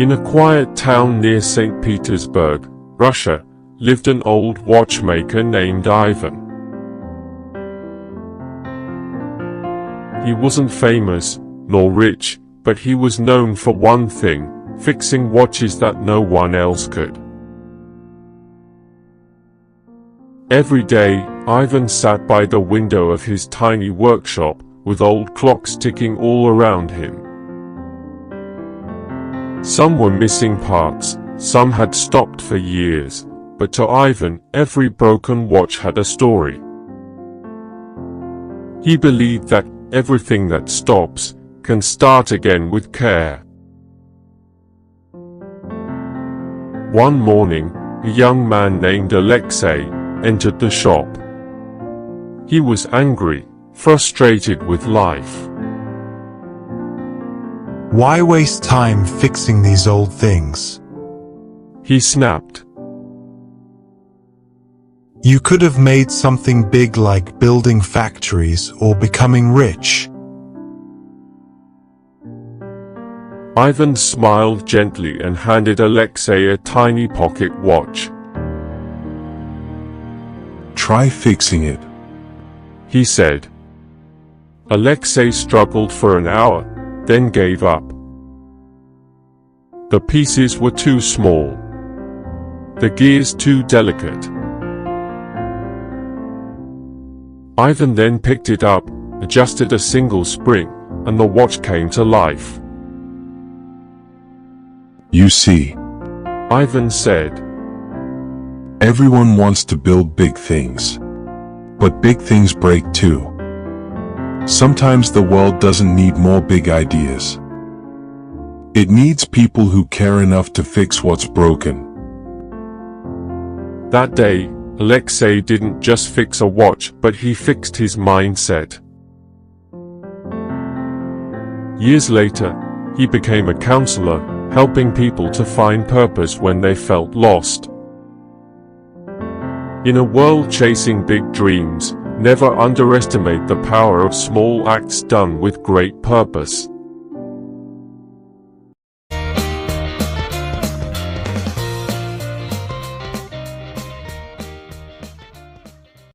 In a quiet town near St. Petersburg, Russia, lived an old watchmaker named Ivan. He wasn't famous, nor rich, but he was known for one thing: fixing watches that no one else could. Every day, Ivan sat by the window of his tiny workshop, with old clocks ticking all around him. Some were missing parts, some had stopped for years, but to Ivan, every broken watch had a story. He believed that everything that stops can start again with care. One morning, a young man named Alexei entered the shop. He was angry, frustrated with life. Why waste time fixing these old things? He snapped. You could have made something big like building factories or becoming rich. Ivan smiled gently and handed Alexei a tiny pocket watch. Try fixing it, he said. Alexei struggled for an hour, then gave up. The pieces were too small, the gears too delicate. Ivan then picked it up, adjusted a single spring, and the watch came to life. You see, Ivan said. Everyone wants to build big things. But big things break too. Sometimes the world doesn't need more big ideas. It needs people who care enough to fix what's broken. That day, Alexei didn't just fix a watch, but he fixed his mindset. Years later, he became a counselor, helping people to find purpose when they felt lost. In a world chasing big dreams, never underestimate the power of small acts done with great purpose.